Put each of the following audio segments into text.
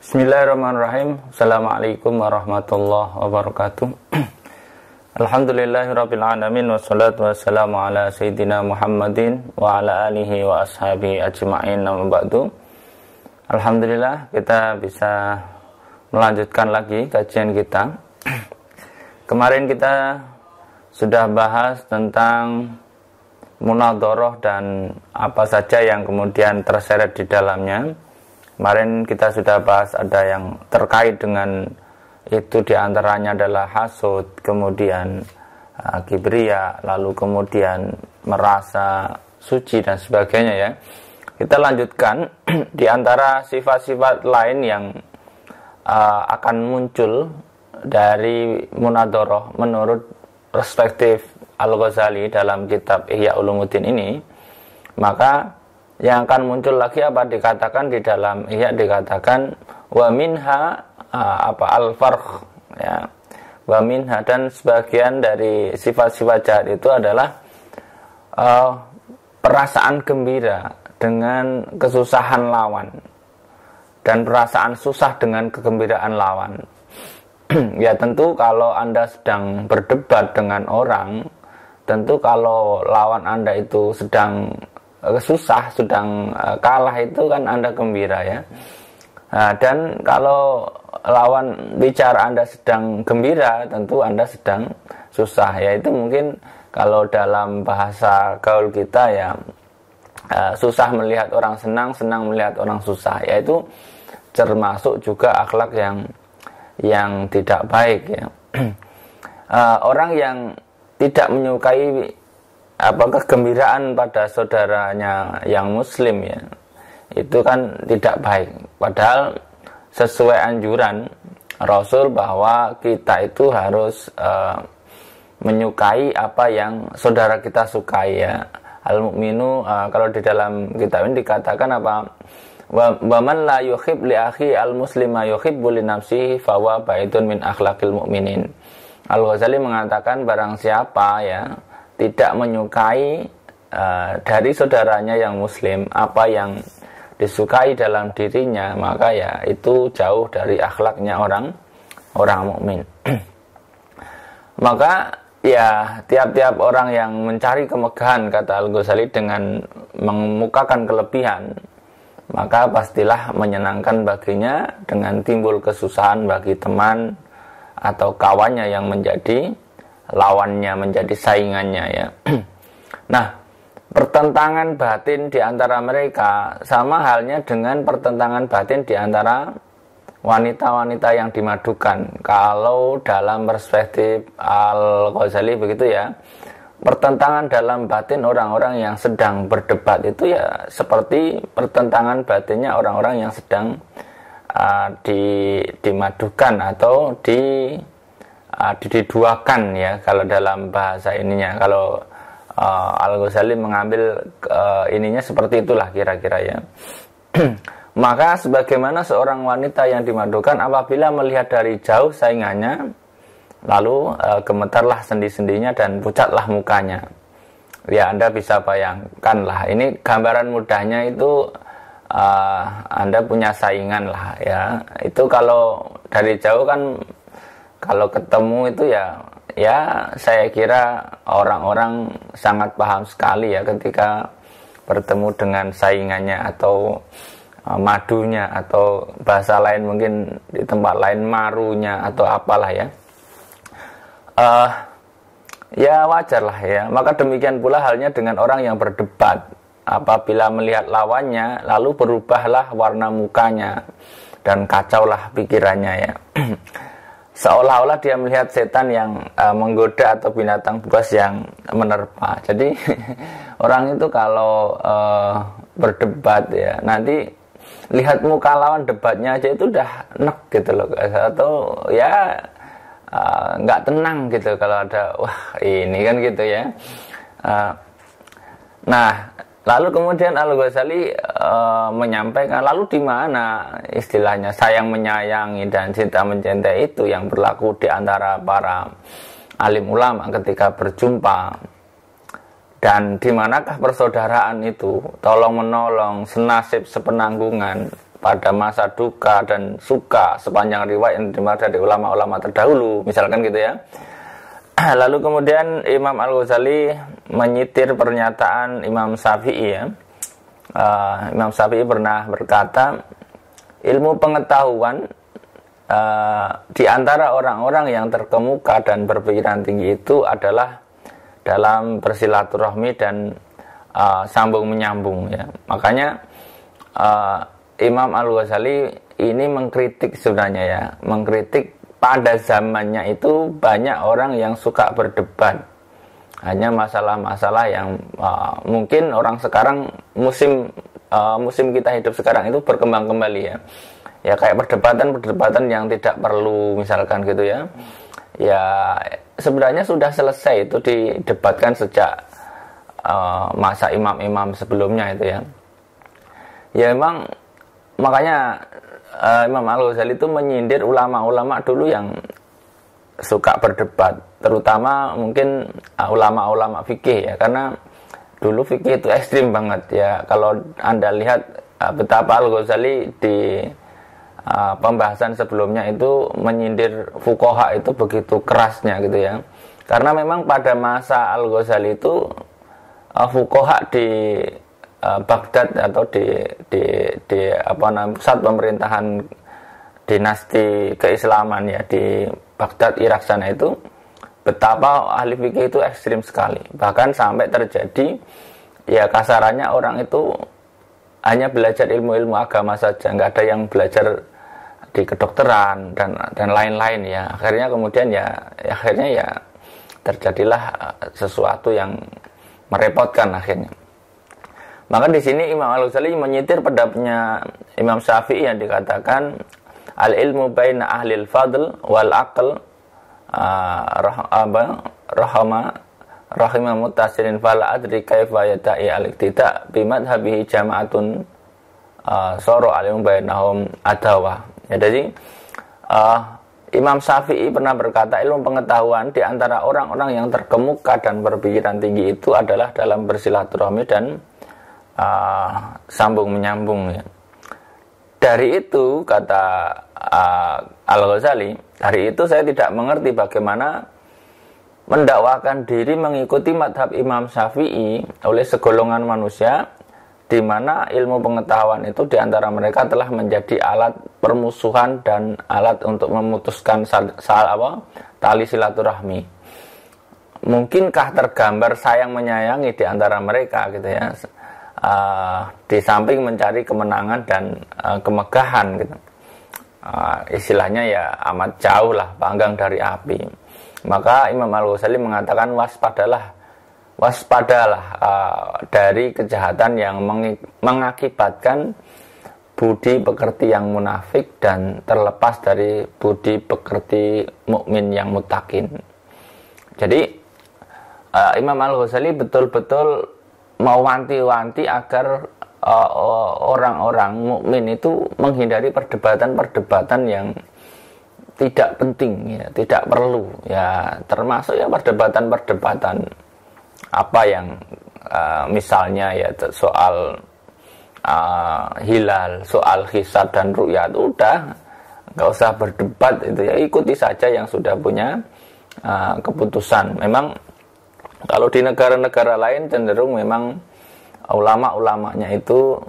Bismillahirrahmanirrahim. Assalamualaikum warahmatullahi wabarakatuh. Alhamdulillahirabbil alamin wassalatu wassalamu ala sayyidina Muhammadin wa ala alihi wa ashabihi ajma'in. Amma ba'du. Alhamdulillah kita bisa melanjutkan lagi kajian kita. Kemarin kita sudah bahas tentang munadharah dan apa saja yang kemudian terseret di dalamnya. Kemarin kita sudah bahas ada yang terkait dengan itu, diantaranya adalah hasud, kemudian kibria, lalu kemudian merasa suci dan sebagainya ya. Kita lanjutkan diantara sifat-sifat lain yang akan muncul dari munadharah menurut perspektif Al-Ghazali dalam kitab Ihya Ulumuddin ini. Maka yang akan muncul lagi apa dikatakan di dalam Ihya, dikatakan wa minha al-farq ya, wa minha, dan sebagian dari sifat-sifat jahat itu adalah perasaan gembira dengan kesusahan lawan dan perasaan susah dengan kegembiraan lawan. Ya tentu kalau Anda sedang berdebat dengan orang, tentu kalau lawan Anda itu sedang susah, sedang kalah, itu kan Anda gembira ya. Nah, dan kalau lawan bicara Anda sedang gembira, tentu Anda sedang susah ya. Itu mungkin kalau dalam bahasa gaul kita ya, susah melihat orang senang, senang melihat orang susah, yaitu termasuk juga akhlak yang tidak baik ya. Orang yang tidak menyukai kegembiraan pada saudaranya yang muslim ya, itu kan tidak baik. Padahal sesuai anjuran Rasul bahwa kita itu harus menyukai apa yang saudara kita sukai ya. Al-mu'minu, kalau di dalam kitab ini dikatakan apa? Wa man la yuhib li akhi al-muslima yuhibbu li nafsihi fa huwa baidun min akhlaqil mu'minin. Al-Ghazali mengatakan barang siapa ya tidak menyukai dari saudaranya yang muslim apa yang disukai dalam dirinya, maka ya itu jauh dari akhlaknya orang mukmin. Maka ya tiap-tiap orang yang mencari kemegahan, kata Al-Ghazali, dengan mengemukakan kelebihan, maka pastilah menyenangkan baginya dengan timbul kesusahan bagi teman atau kawannya yang menjadi lawannya, menjadi saingannya ya. Nah, pertentangan batin di antara mereka sama halnya dengan pertentangan batin di antara wanita-wanita yang dimadukan. Kalau dalam perspektif Al-Ghazali begitu ya, pertentangan dalam batin orang-orang yang sedang berdebat itu ya seperti pertentangan batinnya orang-orang yang sedang dimadukan atau diduakan ya, kalau dalam bahasa ininya. Kalau Al-Ghazali mengambil ininya seperti itulah kira-kira ya. Maka sebagaimana seorang wanita yang dimadukan apabila melihat dari jauh saingannya, lalu gemetarlah sendi-sendinya dan pucatlah mukanya. Ya Anda bisa bayangkan lah, ini gambaran mudahnya itu Anda punya saingan lah ya. Itu kalau dari jauh kan, kalau ketemu itu ya saya kira orang-orang sangat paham sekali ya ketika bertemu dengan saingannya atau madunya, atau bahasa lain mungkin di tempat lain marunya atau apalah ya. Ya wajar lah ya. Maka demikian pula halnya dengan orang yang berdebat. Apabila melihat lawannya, lalu berubahlah warna mukanya dan kacaulah pikirannya ya. Seolah-olah dia melihat setan yang menggoda atau binatang buas yang menerpa. Jadi orang itu kalau berdebat ya, nanti lihat muka lawan debatnya aja itu udah nek gitu loh, atau ya nggak tenang gitu kalau ada wah ini kan gitu ya. Nah, lalu kemudian Al-Ghazali menyampaikan, lalu di mana istilahnya sayang menyayangi dan cinta mencintai itu yang berlaku di antara para alim ulama ketika berjumpa, dan di manakah persaudaraan itu, tolong menolong, senasib sepenanggungan, pada masa duka dan suka sepanjang riwayat yang diterima dari ulama-ulama terdahulu, misalkan gitu ya. Lalu kemudian Imam Al-Ghazali menyitir pernyataan Imam Syafi'i ya. Imam Syafi'i pernah berkata, ilmu pengetahuan di antara orang-orang yang terkemuka dan berpikiran tinggi itu adalah dalam bersilaturahmi dan sambung menyambung ya. Makanya Imam Al-Ghazali ini mengkritik sebenarnya ya, mengkritik pada zamannya itu banyak orang yang suka berdebat hanya masalah-masalah yang mungkin orang sekarang musim kita hidup sekarang itu berkembang kembali ya kayak perdebatan yang tidak perlu misalkan gitu ya. Ya sebenarnya sudah selesai itu didebatkan sejak masa imam-imam sebelumnya itu ya. Ya memang makanya Imam Al-Ghazali itu menyindir ulama-ulama dulu yang suka berdebat, terutama mungkin ulama-ulama fikih ya, karena dulu fikih itu ekstrim banget ya. Kalau Anda lihat betapa Al-Ghazali di pembahasan sebelumnya itu menyindir fuqaha itu begitu kerasnya gitu ya. Karena memang pada masa Al-Ghazali itu fuqaha di Baghdad atau di apa namanya pusat pemerintahan dinasti keislaman ya di Baghdad Irak sana itu, betapa ahli fikih itu ekstrim sekali. Bahkan sampai terjadi ya kasarannya orang itu hanya belajar ilmu-ilmu agama saja, nggak ada yang belajar di kedokteran dan lain-lain ya. Akhirnya kemudian ya terjadilah sesuatu yang merepotkan akhirnya. Maka di sini Imam Al-Ghazali menyitir pendapatnya Imam Syafi'i yang dikatakan al-ilmu baina ahlil fadl wal aql rahimah mutasirin fala adri kaifa yata'i al-iktida bimadhabihi jama'atun soro alim bainahum adawa. Ya, jadi Imam Syafi'i pernah berkata ilmu pengetahuan di antara orang-orang yang terkemuka dan berpikiran tinggi itu adalah dalam bersilaturahmi dan sambung menyambung ya. Dari itu kata Al-Ghazali, dari itu saya tidak mengerti bagaimana mendakwakan diri mengikuti madhab Imam Syafi'i oleh segolongan manusia, di mana ilmu pengetahuan itu di antara mereka telah menjadi alat permusuhan dan alat untuk memutuskan tali silaturahmi. Mungkinkah tergambar sayang menyayangi di antara mereka gitu ya? Di samping mencari kemenangan dan kemegahan gitu. Istilahnya ya amat jauh lah panggang dari api. Maka Imam Al-Ghazali mengatakan waspadalah dari kejahatan yang mengakibatkan budi pekerti yang munafik dan terlepas dari budi pekerti mukmin yang mutakin. Jadi Imam Al-Ghazali betul-betul mewanti-wanti agar orang-orang mukmin itu menghindari perdebatan-perdebatan yang tidak penting ya, tidak perlu ya, termasuk ya perdebatan-perdebatan apa yang misalnya ya soal hilal, soal hisab dan ru'yat, udah nggak usah berdebat itu ya, ikuti saja yang sudah punya keputusan. Memang kalau di negara-negara lain cenderung memang ulama-ulamanya itu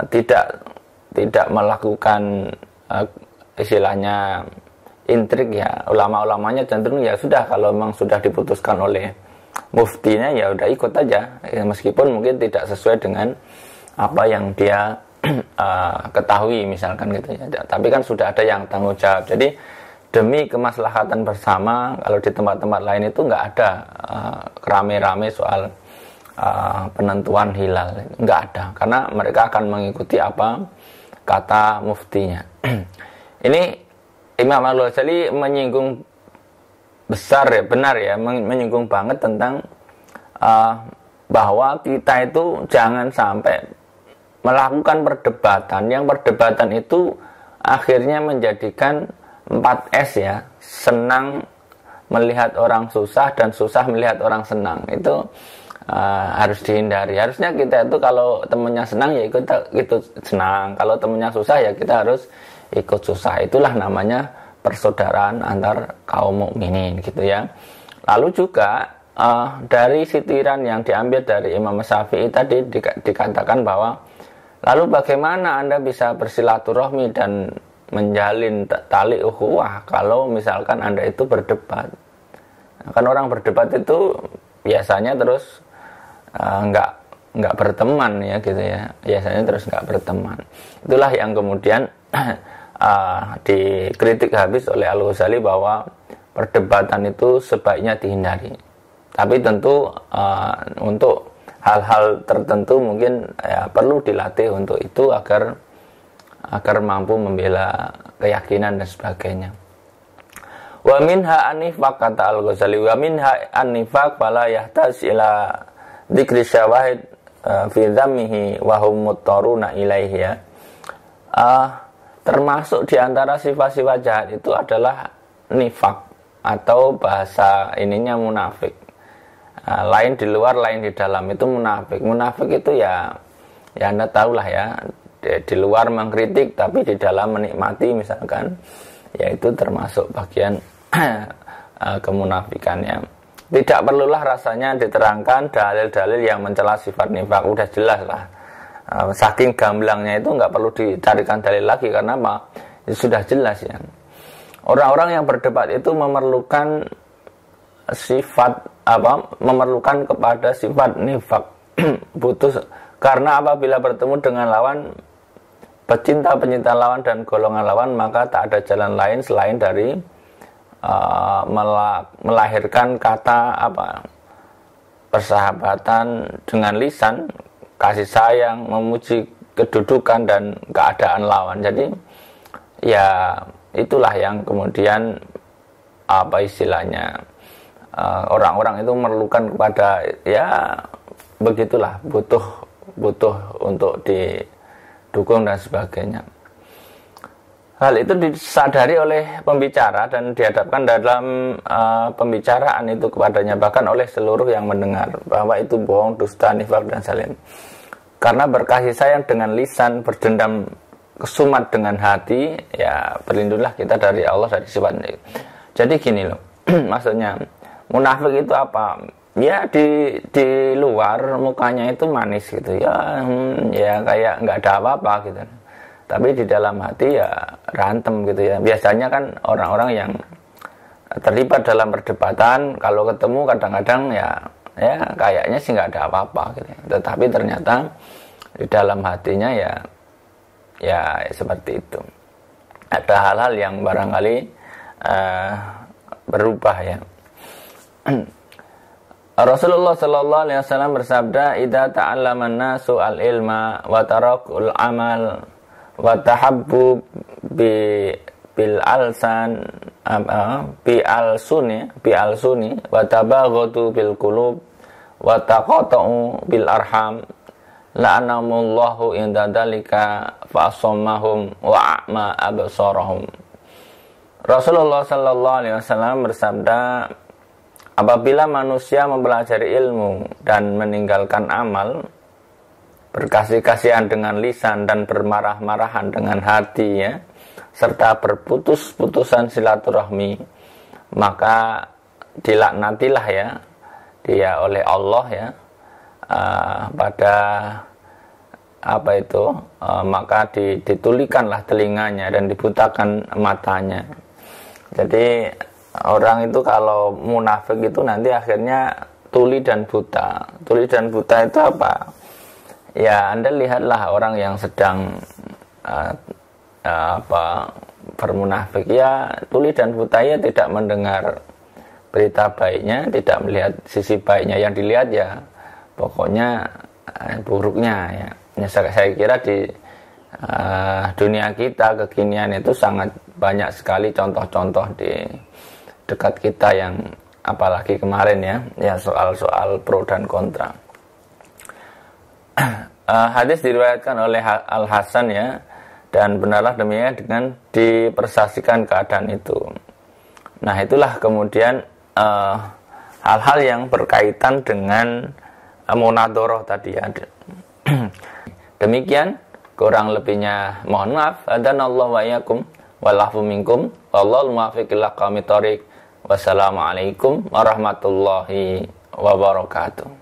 tidak melakukan istilahnya intrik ya. Ulama-ulamanya cenderung ya sudah, kalau memang sudah diputuskan oleh muftinya ya udah ikut aja ya, meskipun mungkin tidak sesuai dengan apa yang dia ketahui misalkan gitu ya. Tapi kan sudah ada yang tanggung jawab. Jadi demi kemaslahatan bersama, kalau di tempat-tempat lain itu nggak ada rame-rame soal penentuan hilal, nggak ada, karena mereka akan mengikuti apa kata muftinya. Ini Imam Al-Ghazali menyinggung besar ya, benar ya, menyinggung banget tentang bahwa kita itu jangan sampai melakukan perdebatan yang perdebatan itu akhirnya menjadikan 4S ya, senang melihat orang susah dan susah melihat orang senang. Itu harus dihindari. Harusnya kita itu kalau temennya senang ya ikut senang, kalau temennya susah ya kita harus ikut susah. Itulah namanya persaudaraan antar kaum mukminin gitu ya. Lalu juga dari sitiran yang diambil dari Imam Syafi'i tadi dikatakan bahwa lalu bagaimana Anda bisa bersilaturahmi dan menjalin tali ukhuwah kalau misalkan Anda itu berdebat. Kan orang berdebat itu biasanya terus nggak berteman ya gitu ya, biasanya terus nggak berteman. Itulah yang kemudian dikritik habis oleh Al-Ghazali bahwa perdebatan itu sebaiknya dihindari. Tapi tentu untuk hal-hal tertentu mungkin ya, perlu dilatih untuk itu agar mampu membela keyakinan dan sebagainya. Wa minha anifaq, kata Al-Ghazali, wa minha anifaq fala yahtaj ila dzikri syawahid fi dhammihi wa hum muttaruna ilaihi ya. Termasuk diantara sifat-sifat jahat itu adalah nifak atau bahasa ininya munafik. Lain di luar, lain di dalam, itu munafik. Munafik itu ya Anda tahulah ya, di luar mengkritik tapi di dalam menikmati misalkan, yaitu termasuk bagian kemunafikannya. Tidak perlulah rasanya diterangkan dalil-dalil yang mencela sifat nifak, udah jelas lah. Saking gamblangnya itu nggak perlu dicarikan dalil lagi, karena apa? Itu sudah jelas ya. Orang-orang yang berdebat itu memerlukan memerlukan kepada sifat nifak butuh, karena apabila bertemu dengan lawan, pecinta lawan dan golongan lawan, maka tak ada jalan lain selain dari melahirkan kata persahabatan dengan lisan, kasih sayang, memuji kedudukan dan keadaan lawan. Jadi ya itulah yang kemudian istilahnya orang-orang itu memerlukan kepada ya begitulah, butuh untuk didukung dan sebagainya. Hal itu disadari oleh pembicara dan dihadapkan dalam pembicaraan itu kepadanya, bahkan oleh seluruh yang mendengar, bahwa itu bohong, dusta, nifak dan salim. Karena berkasih sayang dengan lisan, berdendam kesumat dengan hati, ya berlindunglah kita dari Allah dari sifat itu. Jadi gini loh, maksudnya munafik itu apa? Ya di luar mukanya itu manis gitu ya, ya kayak nggak ada apa-apa gitu. Tapi di dalam hati ya rantem gitu ya. Biasanya kan orang-orang yang terlibat dalam perdebatan kalau ketemu kadang-kadang ya kayaknya sih nggak ada apa-apa gitu. Tetapi ternyata di dalam hatinya ya seperti itu. Ada hal-hal yang barangkali berubah ya. Rasulullah Sallallahu Alaihi Wasallam bersabda, "Idza ta'allama an-nasu al-ilma wa tarakul amal wa tahabbu bil alsan bi alsuni wa tabaghadu bil qulub wa taqata'u bil arham la'anamullahu inda dzalika fa asammahum wa a'ma absarahum." Rasulullah Sallallahu Alaihi Wasallam bersabda, apabila manusia mempelajari ilmu dan meninggalkan amal, berkasih-kasihan dengan lisan dan bermarah-marahan dengan hati ya, serta berputus-putusan silaturahmi, maka dilaknatilah ya dia oleh Allah ya pada maka ditulikanlah telinganya dan dibutakan matanya. Jadi orang itu kalau munafik itu nanti akhirnya tuli dan buta. Tuli dan buta itu apa? Ya Anda lihatlah orang yang sedang bermunafik ya tuli dan buta, ya tidak mendengar berita baiknya, tidak melihat sisi baiknya, yang dilihat ya pokoknya buruknya ya. Saya kira di dunia kita kekinian itu sangat banyak sekali contoh-contoh di dekat kita yang apalagi kemarin ya soal-soal pro dan kontra. Hadis diriwayatkan oleh Al Hasan ya, dan benarlah demikian dengan dipersaksikan keadaan itu. Nah itulah kemudian hal-hal yang berkaitan dengan munadharah tadi ya. Demikian, kurang lebihnya mohon maaf. Adanallahu wa iyyakum wallahu minkum wallahu muwaffiq ila aqwamit thoriq. Wassalamualaikum warahmatullahi wabarakatuh.